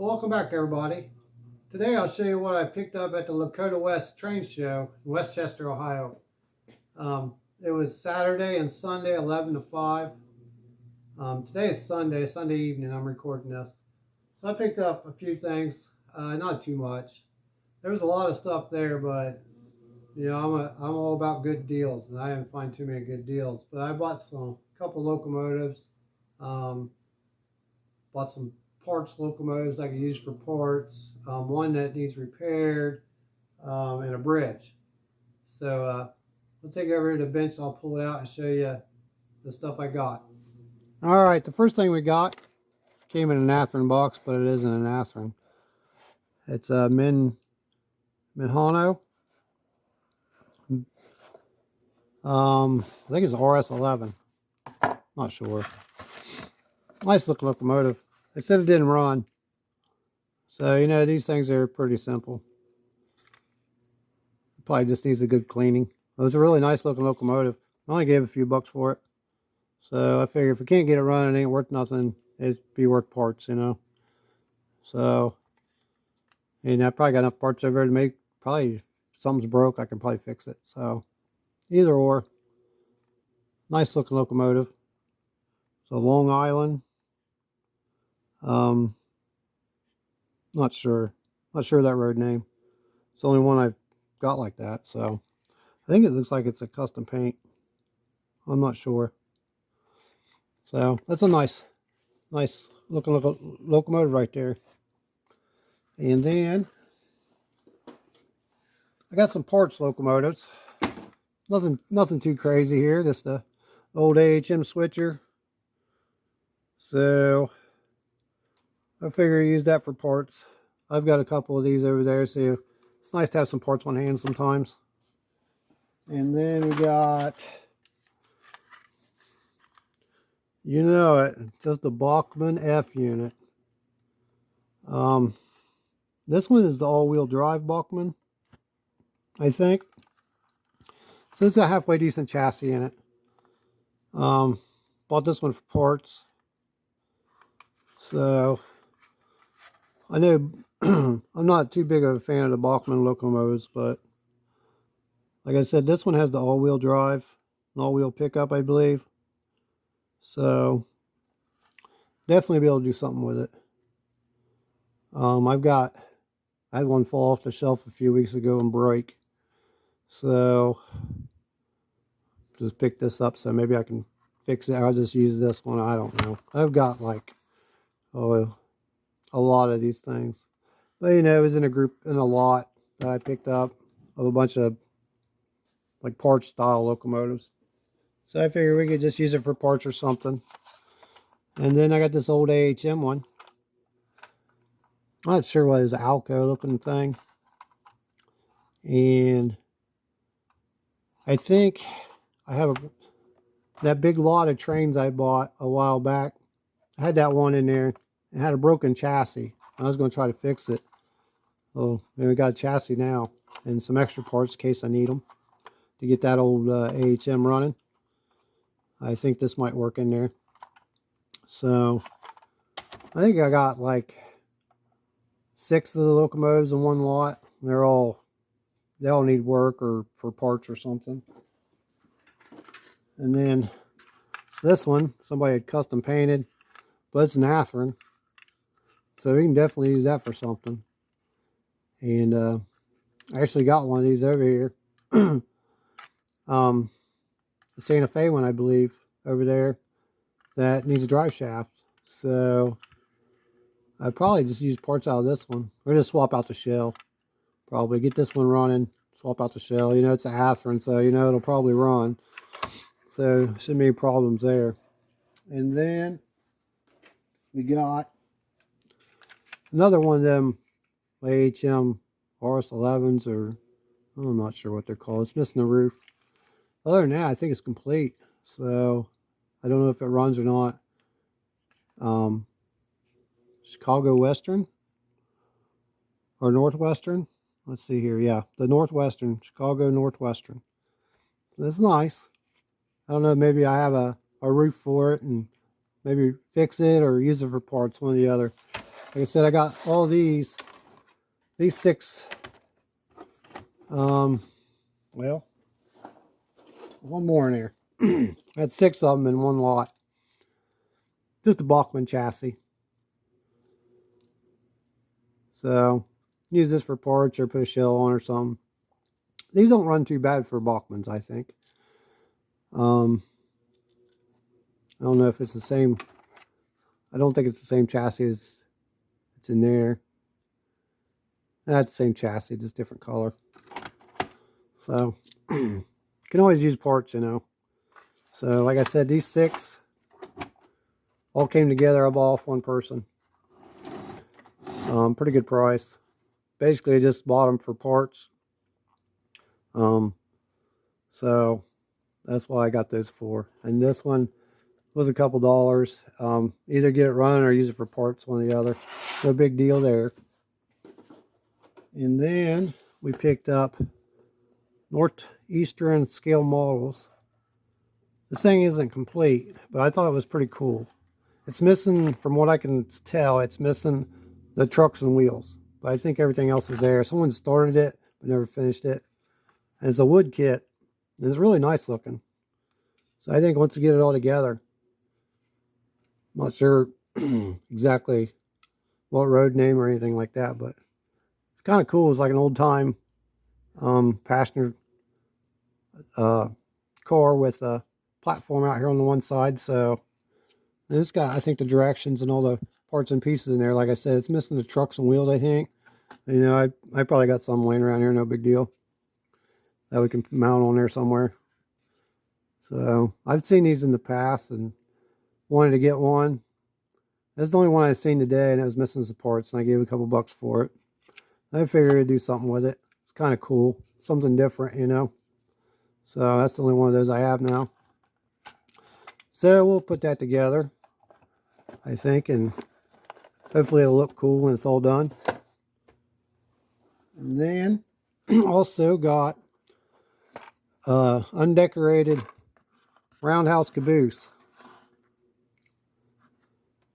Well, welcome back, everybody. Today I'll show you what I picked up at the Lakota West train show in Westchester, Ohio. It was Saturday and Sunday, 11 to 5. Today is Sunday evening I'm recording this. So I picked up a few things, not too much. There was a lot of stuff there, but you know, I'm all about good deals, and I didn't find too many good deals. But I bought a couple locomotives, bought some parts locomotives I could use for parts, one that needs repaired, and a bridge. So we'll take it over to the bench. I'll pull it out and show you the stuff I got. All right, the first thing we got came in an Athearn box, but it isn't an Athearn. It's a Minhano. I think it's RS11. Not sure. Nice looking locomotive. They said it didn't run. So, you know, these things are pretty simple. Probably just needs a good cleaning. It was a really nice looking locomotive. I only gave a few bucks for it. So I figure if we can't get it running, it ain't worth nothing. It'd be worth parts, you know. So, and I probably got enough parts over there to make, probably if something's broke, I can probably fix it. So, either or. Nice looking locomotive. So Long Island. Not sure that road name. It's the only one I've got like that. So I think it looks like it's a custom paint. I'm not sure. So that's a nice looking locomotive right there. And then I got some parts locomotives. Nothing too crazy here. Just a old AHM switcher. So I figure I use that for parts. I've got a couple of these over there, so it's nice to have some parts on hand sometimes. And then we got, you know it, just a Bachmann F unit. This one is the all-wheel drive Bachmann, I think. So it's a halfway decent chassis in it. Bought this one for parts. So I know I'm not too big of a fan of the Bachmann locomotives, but like I said, this one has the all-wheel drive, an all-wheel pickup, I believe. So definitely be able to do something with it. I had one fall off the shelf a few weeks ago and break. So just picked this up, so maybe I can fix it. I'll just use this one. I don't know. I've got like, a lot of these things. But you know, it was in a lot that I picked up of a bunch of like parts style locomotives. So I figured we could just use it for parts or something. And then I got this old AHM one. I'm not sure what it is, an Alco looking thing. And I think I have that big lot of trains I bought a while back. I had that one in there. It had a broken chassis. I was going to try to fix it. Oh, maybe we got a chassis now and some extra parts in case I need them to get that old AHM running. I think this might work in there. So I think I got like 6 of the locomotives in one lot. They all need work or for parts or something. And then this one, somebody had custom painted, but it's an Athearn. So we can definitely use that for something. And I actually got one of these over here. The Santa Fe one, I believe, over there, that needs a drive shaft. So I'd probably just use parts out of this one. Or just swap out the shell. Probably get this one running, swap out the shell. You know, it's a Athearn, so you know it'll probably run. So shouldn't be any problems there. And then we got another one of them AHM RS11s, or I'm not sure what they're called. It's missing the roof. Other than that, I think it's complete. So I don't know if it runs or not. Chicago Western or Northwestern. Let's see here. Yeah, the Northwestern, Chicago Northwestern. That's nice. I don't know, maybe I have a roof for it and maybe fix it or use it for parts, one or the other. Like I said, I got all these 6, well, one more in here. I had 6 of them in one lot. Just a Bachmann chassis. So, use this for parts or put a shell on or something. These don't run too bad for Bachmanns, I think. I don't know if it's the same. I don't think it's the same chassis as it's in there. That's the same chassis, just different color. So, can always use parts, you know. So, like I said, these 6 all came together. I bought off one person. Pretty good price. Basically, I just bought them for parts. So that's why I got those for. And this one was a couple dollars. Either get it running or use it for parts, one or the other. No big deal there. And then we picked up Northeastern scale models. This thing isn't complete, but I thought it was pretty cool. It's missing, from what I can tell, it's missing the trucks and wheels. But I think everything else is there. Someone started it, but never finished it. And it's a wood kit. And it's really nice looking. So I think once we get it all together, I'm not sure exactly what road name or anything like that, but it's kind of cool. It's like an old time passenger car with a platform out here on the one side. So it's got, I think, the directions and all the parts and pieces in there. Like I said, it's missing the trucks and wheels, I think. You know, I probably got some laying around here, no big deal, that we can mount on there somewhere. So I've seen these in the past and wanted to get one. That's the only one I've seen today, and it was missing some parts, and I gave a couple bucks for it. I figured I'd do something with it. It's kind of cool, something different, you know. So that's the only one of those I have now. So we'll put that together, I think, and hopefully it'll look cool when it's all done. And then also got undecorated roundhouse caboose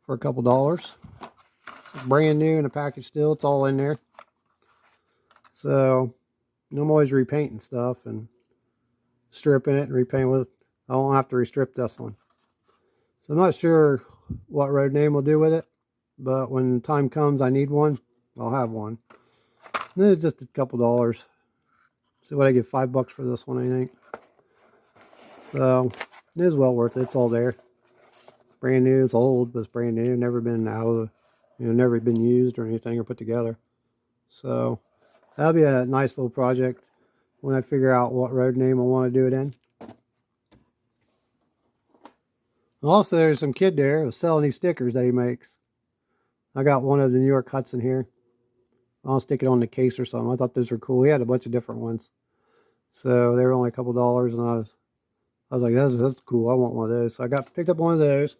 for a couple dollars. It's brand new in a package still. It's all in there. So I'm always repainting stuff and stripping it and repainting with it. I won't have to restrip this one. So I'm not sure what road name we'll do with it, but when the time comes I need one, I'll have one. And it's just a couple dollars. See what I get, $5 for this one, I think. So it is well worth it. It's all there. Brand new. It's old, but it's brand new. Never been out of the, you know, never been used or anything or put together. So that'll be a nice little project when I figure out what road name I want to do it in. Also, there's some kid there who's selling these stickers that he makes. I got one of the New York Hudson here. I'll stick it on the case or something. I thought those were cool. He had a bunch of different ones. So they were only a couple dollars, and I was like, that's cool. I want one of those. So I picked up one of those.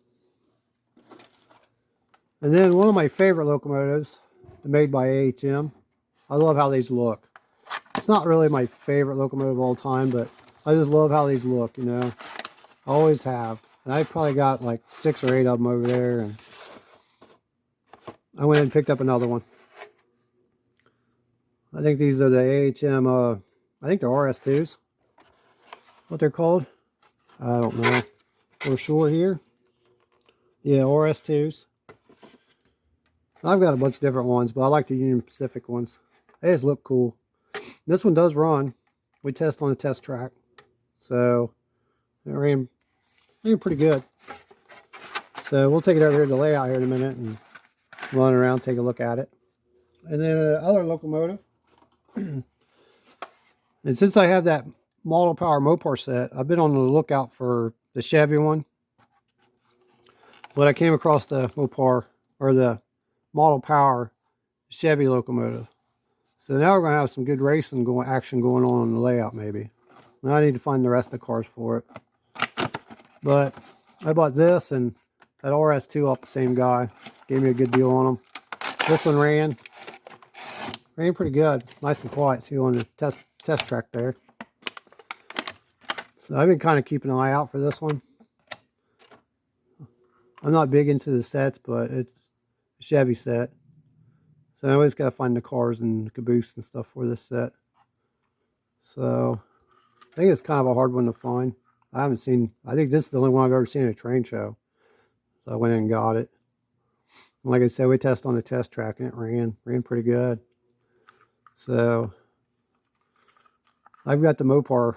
And then one of my favorite locomotives, made by AHM. I love how these look. It's not really my favorite locomotive of all time, but I just love how these look, you know. I always have. And I probably got like 6 or 8 of them over there. And I went and picked up another one. I think these are the AHM, I think they're RS2s. What they're called? I don't know for sure here. Yeah, RS2s. I've got a bunch of different ones, but I like the Union Pacific ones. They just look cool. This one does run. We test on the test track. So it ran pretty good. So we'll take it over here to the layout here in a minute and run around, take a look at it. And then another locomotive. And since I have that Model Power Mopar set, I've been on the lookout for the Chevy one. But I came across the Mopar, or the Model Power Chevy locomotive. So now we're going to have some good racing action going on the layout maybe. Now I need to find the rest of the cars for it. But I bought this and that RS2 off the same guy. Gave me a good deal on them. This one ran pretty good. Nice and quiet too on the test track there. So I've been kind of keeping an eye out for this one. I'm not big into the sets, but it's a Chevy set. So I always got to find the cars and the Caboose and stuff for this set. So I think it's kind of a hard one to find. I think this is the only one I've ever seen at a train show. So I went in and got it. And like I said, we tested on the test track and it ran pretty good. So I've got the Mopar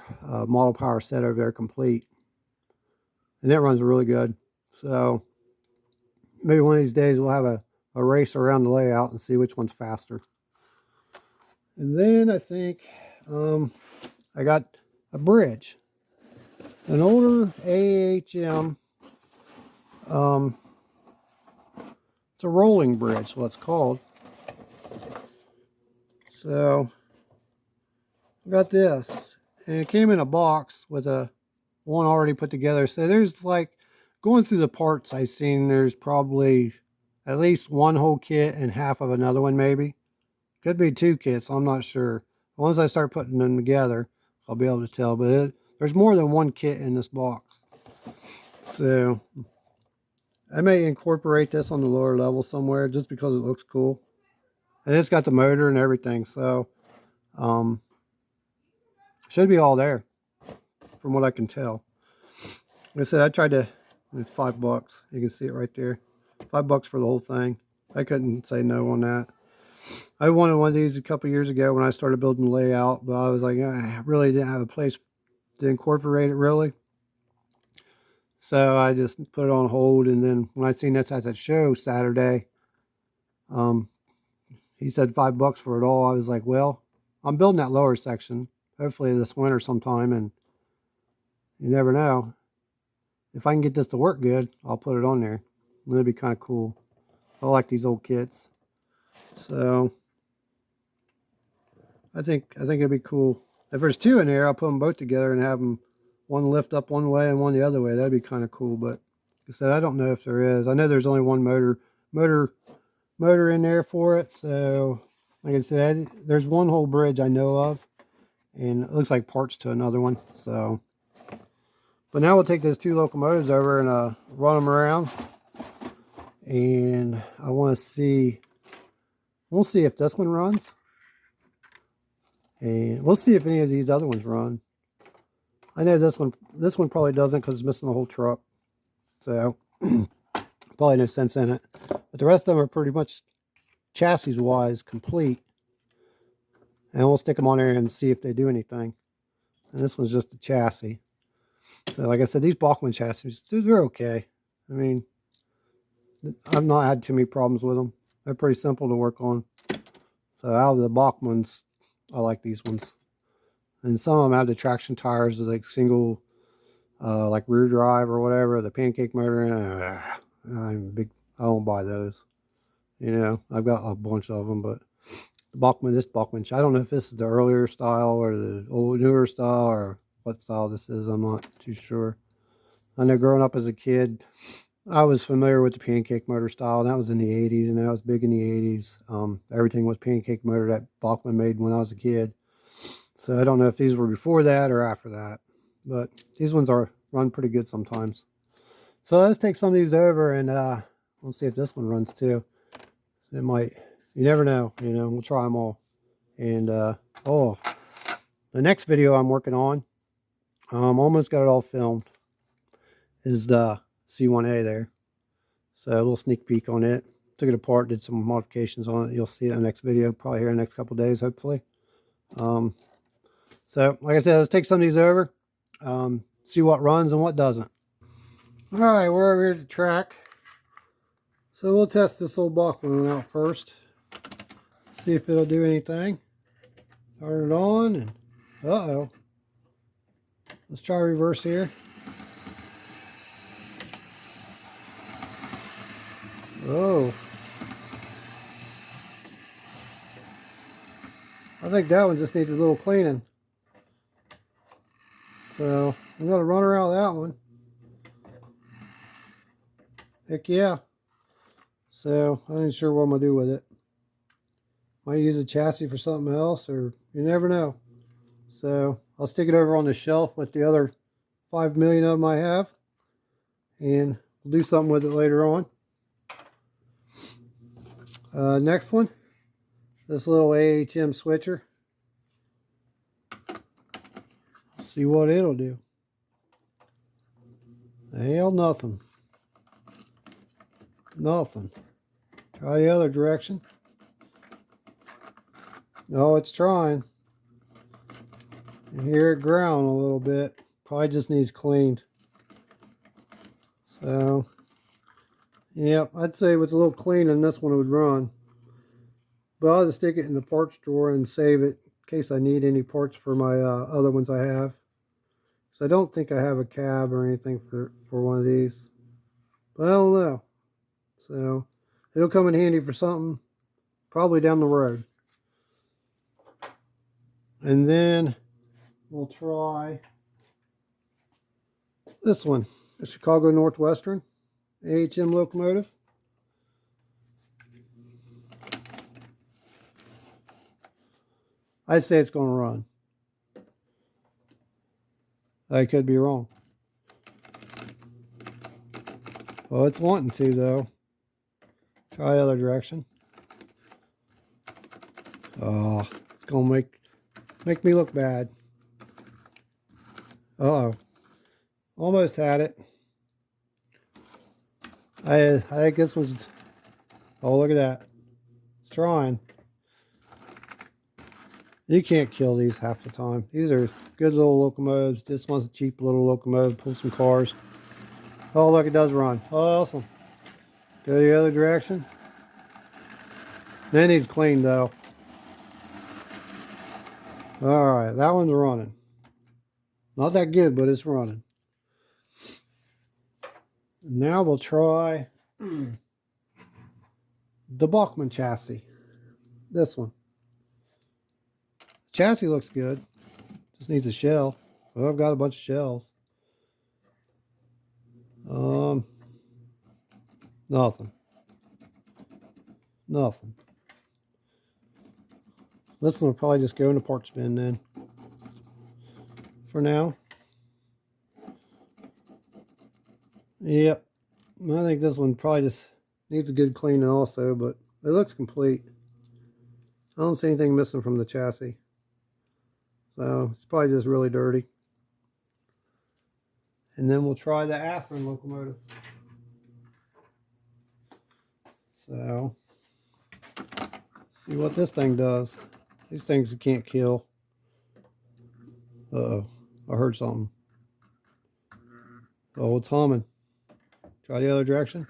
model power set over there complete. And that runs really good. So maybe one of these days we'll have a race around the layout and see which one's faster. And then I think I got a bridge. An older AHM. It's a rolling bridge, what it's called. So I got this. And it came in a box with one already put together. So there's like, going through the parts I've seen, there's probably at least one whole kit and half of another one maybe. Could be two kits, I'm not sure. Once I start putting them together, I'll be able to tell. But there's more than one kit in this box. So I may incorporate this on the lower level somewhere just because it looks cool. And it's got the motor and everything. So should be all there from what I can tell. Like I said, I tried to, it's $5. You can see it right there. $5 for the whole thing. I couldn't say no on that. I wanted one of these a couple years ago when I started building the layout, but I was like, I really didn't have a place to incorporate it really. So I just put it on hold, and then when I seen this at that show Saturday, he said $5 for it all. I was like, well, I'm building that lower section, hopefully this winter sometime, and you never know. If I can get this to work good, I'll put it on there. That'd be kind of cool. I like these old kits. So I think it'd be cool. If there's two in there, I'll put them both together and have them one lift up one way and one the other way. That'd be kind of cool. But like I said, I don't know if there is. I know there's only one motor in there for it. So like I said, there's one whole bridge I know of, and it looks like parts to another one. So, but now we'll take those two locomotives over and run them around. And I want to see. We'll see if this one runs. And we'll see if any of these other ones run. I know this one probably doesn't because it's missing the whole truck. So, probably no sense in it. But the rest of them are pretty much chassis-wise complete. And we'll stick them on there and see if they do anything. And this one's just a chassis. So, like I said, these Bachmann chassis, they're okay. I mean, I've not had too many problems with them. They're pretty simple to work on. So, out of the Bachmanns, I like these ones. And some of them have the traction tires with like single, like rear drive or whatever, the pancake motor in it. I don't buy those. You know, I've got a bunch of them, but this Bachmann, I don't know if this is the earlier style or the newer style or what style this is. I'm not too sure. I know growing up as a kid, I was familiar with the pancake motor style. That was in the 80s, and that was big in the 80s. Everything was pancake motor that Bachmann made when I was a kid. So I don't know if these were before that or after that. But these ones run pretty good sometimes. So let's take some of these over and we'll see if this one runs too. It might. You never know. You know, we'll try them all. And the next video I'm working on, almost got it all filmed, is the C1A there. So a little sneak peek on it. Took it apart, did some modifications on it. You'll see it in the next video, probably here in the next couple of days, hopefully. So like I said, let's take some of these over, see what runs and what doesn't. All right, we're over here at the track. So we'll test this old Bachmann out first. See if it'll do anything. Turn it on and uh-oh. Let's try reverse here. Oh. I think that one just needs a little cleaning. So I'm going to run around that one. Heck yeah. So I ain't sure what I'm going to do with it. Might use a chassis for something else, or you never know. So I'll stick it over on the shelf with the other 5 million of them I have. And we'll do something with it later on. Next one this little AHM switcher. See what it'll do. Hell, nothing. Nothing. Try the other direction. Oh, it's trying. You hear it ground a little bit. Probably just needs cleaned. So, yep, I'd say with a little cleaning, this one would run. But I'll just stick it in the parts drawer and save it in case I need any parts for my other ones I have. So I don't think I have a cab or anything for one of these. But I don't know. So it'll come in handy for something probably down the road. And then we'll try this one, the Chicago Northwestern AHM locomotive. I'd say it's going to run. I could be wrong. Well, it's wanting to, though. Try the other direction. Oh, it's going to make me look bad. Uh-oh. Almost had it. I think this one's... Oh, look at that. It's trying. You can't kill these half the time. These are good little locomotives. This one's a cheap little locomotive. Pull some cars. Oh, look, it does run. Awesome. Go the other direction. That needs cleaned, though. Alright, that one's running. Not that good, but it's running. Now we'll try the Bachmann chassis. This one. Chassis looks good. Just needs a shell. Well, I've got a bunch of shells. Nothing. Nothing. This one will probably just go in the parts bin then. For now. Yep. I think this one probably just needs a good cleaning also, but it looks complete. I don't see anything missing from the chassis. So it's probably just really dirty. And then we'll try the Athearn locomotive. So, see what this thing does. These things you can't kill. Uh-oh, I heard something. Oh, it's humming. Try the other direction.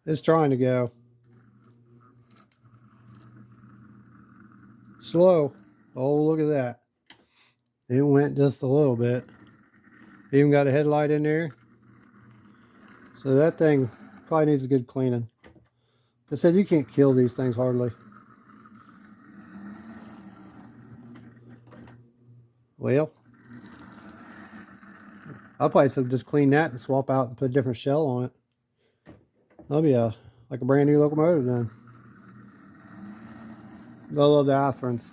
It's trying to go. Slow. Oh, look at that. It went just a little bit. Even got a headlight in there. So that thing probably needs a good cleaning. I said you can't kill these things hardly. Well, I'll probably just clean that and swap out and put a different shell on it. That'll be like a brand new locomotive then. I love the Athearns.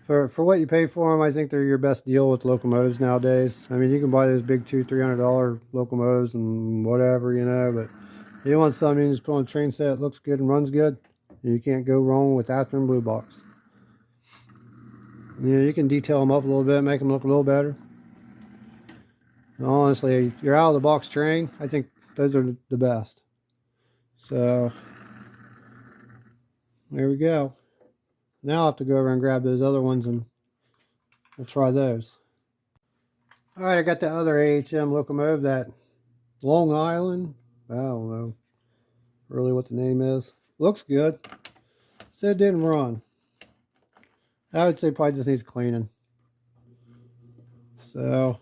For what you pay for them, I think they're your best deal with locomotives nowadays. I mean, you can buy those big $200-300 locomotives and whatever, you know, but if you want something you just put on a train set that looks good and runs good, you can't go wrong with Athearn Blue Box. You know, you can detail them up a little bit, make them look a little better. And honestly, you're out of the box train, I think those are the best. So, there we go. Now I'll have to go over and grab those other ones and we'll try those. Alright, I got the other AHM locomotive, that Long Island. I don't know really what the name is. Looks good. Said it didn't run. I would say probably just needs cleaning. So,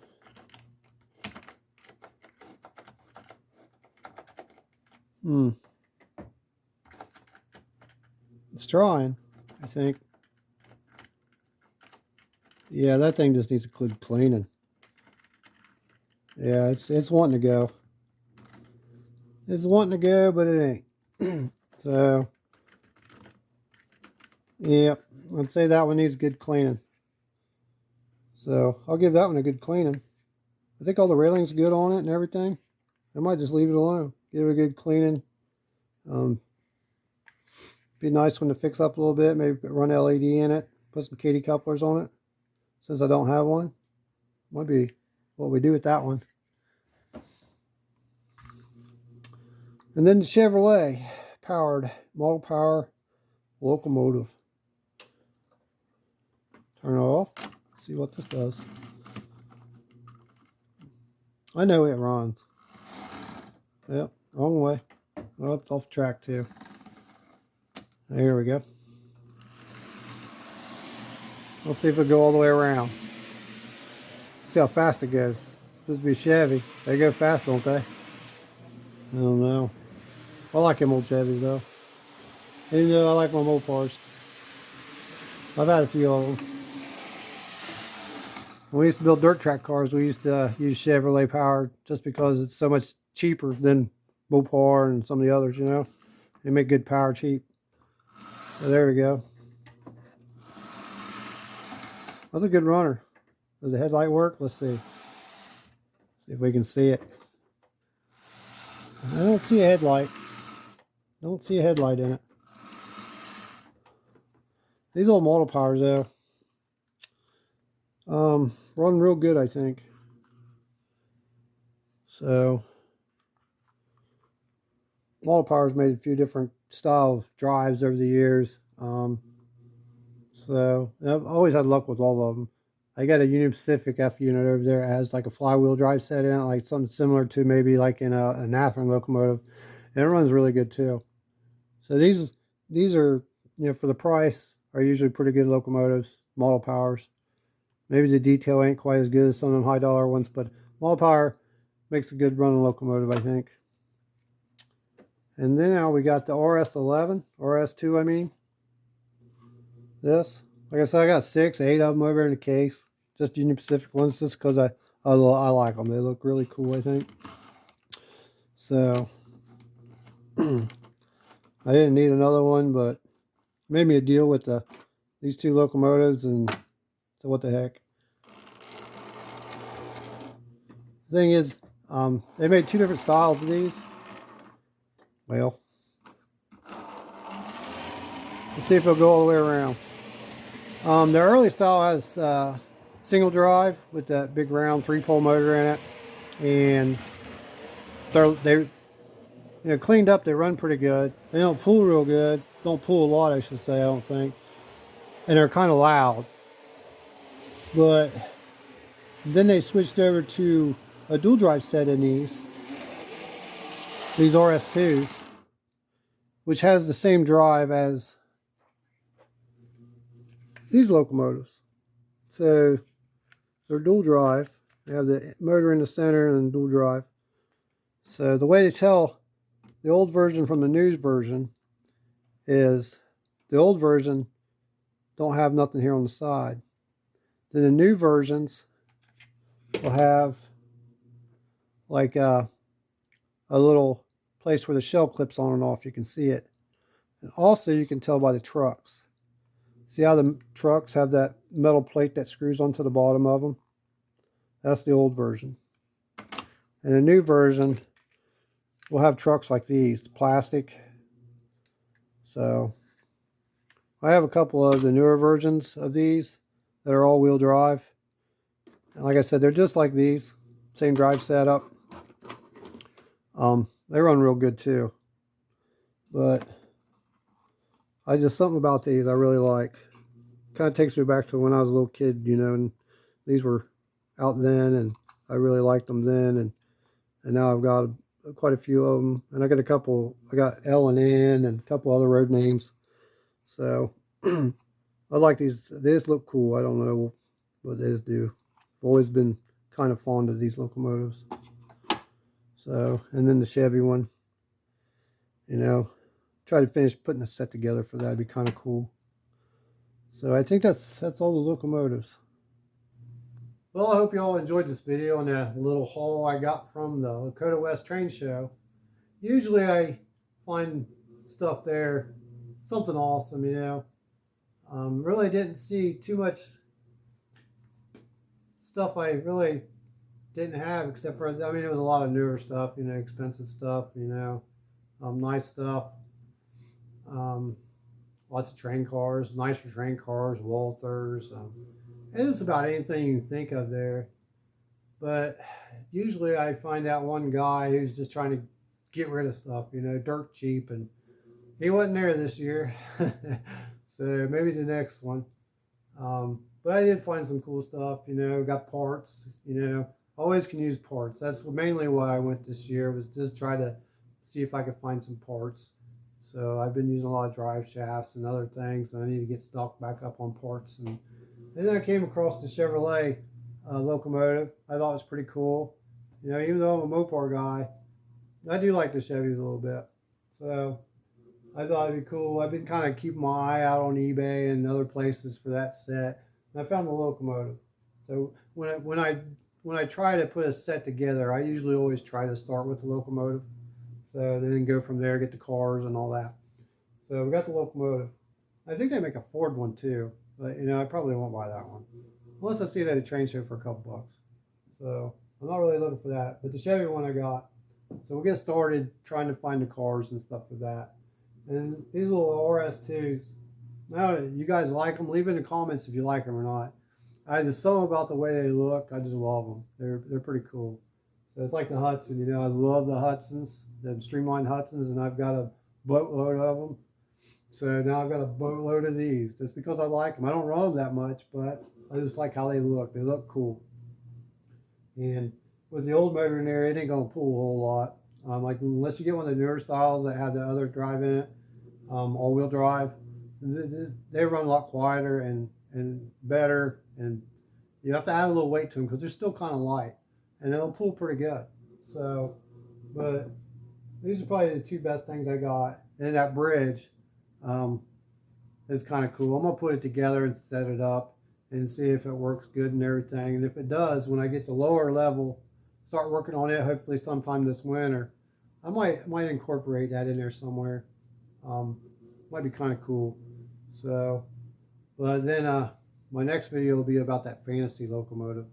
it's trying, I think. Yeah, that thing just needs a good cleaning. Yeah, it's wanting to go. It's wanting to go, but it ain't. So, yep, I'd say that one needs good cleaning. So, I'll give that one a good cleaning. I think all the railings are good on it and everything. I might just leave it alone. Give it a good cleaning. Be a nice one to fix up a little bit. Maybe run LED in it. Put some Katy couplers on it. Since I don't have one, might be what we do with that one. And then the Chevrolet powered model power locomotive. Turn it off. See what this does. I know it runs. Yep, wrong way. Oh, it's off track too. There we go. Let's see if it'll go all the way around. See how fast it goes. It's supposed to be Chevy. They go fast, don't they? I don't know. I like them old Chevys though. Even though I like my Mopars. I've had a few of them. When we used to build dirt track cars, we used to use Chevrolet powered just because it's so much cheaper than Mopar and some of the others, you know. They make good power cheap. So there we go. That's a good runner. Does the headlight work? Let's see. See if we can see it. I don't see a headlight. Don't see a headlight in it. These old model powers though, run real good, I think. So model powers made a few different style of drives over the years. So I've always had luck with all of them. I got a Union Pacific F unit over there. It has like a flywheel drive set in it, like something similar to maybe like in a Nathran locomotive, and it runs really good too. So these are, you know, for the price, are usually pretty good locomotives, model powers. Maybe the detail ain't quite as good as some of them high dollar ones, but model power makes a good running locomotive, I think. And then now we got the RS11, RS2, I mean. This, like I said, I got 6, 8 of them over in the case. Just Union Pacific ones, just because I like them. They look really cool, I think. So I didn't need another one, but made me a deal with these two locomotives, and so what the heck. The thing is, they made 2 different styles of these. Well, let's see if it'll go all the way around. The early style has single drive with that big round 3-pole motor in it, and they you know, cleaned up. They run pretty good. They don't pull real good. Don't pull a lot, I should say. I don't think, and they're kind of loud. But then they switched over to a dual drive set in these RS2s, which has the same drive as these locomotives. So they're dual drive. They have the motor in the center and dual drive. So the way to tell the old version from the new version is the old version don't have nothing here on the side. Then the new versions will have like a little place where the shell clips on and off. You can see it. And also you can tell by the trucks. See how the trucks have that metal plate that screws onto the bottom of them? That's the old version. And the new version will have trucks like these, the plastic. So I have a couple of the newer versions of these that are all-wheel drive. And like I said, they're just like these, same drive setup. They run real good too. But something about these I really like. Kind of takes me back to when I was a little kid, you know, and these were out then, and I really liked them then, and now I've got quite a few of them, and I got a couple. I got L and N and a couple other road names. So I like these. These look cool. I don't know what these do. I've always been kind of fond of these locomotives. So, and then the Chevy one. You know, try to finish putting a set together for that. It'd be kind of cool. So I think that's all the locomotives. Well, I hope you all enjoyed this video and a little haul I got from the Lakota West train show. Usually I find stuff there, something awesome, you know. Really didn't see too much stuff I really didn't have, except for, I mean, it was a lot of newer stuff, you know, expensive stuff, you know, nice stuff. lots of train cars, nicer train cars, Walthers. It's about anything you can think of there. But usually I find out one guy who's just trying to get rid of stuff, you know, dirt cheap, and he wasn't there this year. So maybe the next one. But I did find some cool stuff, you know, got parts, you know, always can use parts. That's mainly why I went this year, was just try to see if I could find some parts. So I've been using a lot of drive shafts and other things, and I need to get stocked back up on parts. And then I came across the Chevrolet Locomotive. I thought it was pretty cool. You know, even though I'm a Mopar guy, I do like the Chevys a little bit. So I thought it'd be cool. I've been kind of keeping my eye out on eBay and other places for that set, and I found the Locomotive. So when I try to put a set together, I usually always try to start with the Locomotive. So then go from there, get the cars and all that. So we got the Locomotive. I think they make a Ford one too, but you know, I probably won't buy that one unless I see it at a train show for a couple bucks. So I'm not really looking for that. But the Chevy one I got. So we'll get started trying to find the cars and stuff for that. And these little RS2s, now you guys like them? Leave in the comments if you like them or not. I just something about the way they look. I just love them. They're pretty cool. So it's like the Hudson. You know, I love the Hudsons, the streamlined Hudsons, and I've got a boatload of them. So now I've got a boatload of these. Just because I like them. I don't run them that much, but I just like how they look. They look cool. And with the old motor in there, it ain't gonna pull a whole lot. Like unless you get one of the newer styles that have the other drive in it, all-wheel drive, they run a lot quieter and better, and you have to add a little weight to them because they're still kind of light, and they'll pull pretty good. So, but these are probably the two best things I got. And that bridge is kind of cool. I'm gonna put it together and set it up and see if it works good and everything. And if it does, when I get the lower level, start working on it, hopefully sometime this winter, I might incorporate that in there somewhere. Might be kind of cool. So, but then my next video will be about that fantasy locomotive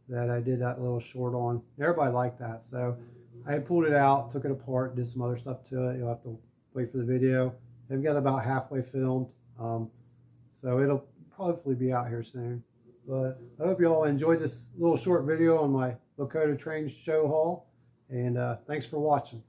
that I did that little short on. Everybody liked that. So I pulled it out, took it apart, did some other stuff to it. You'll have to wait for the video. They've got about halfway filmed. So it'll hopefully be out here soon. But I hope you all enjoyed this little short video on my Lakota train show haul. And thanks for watching.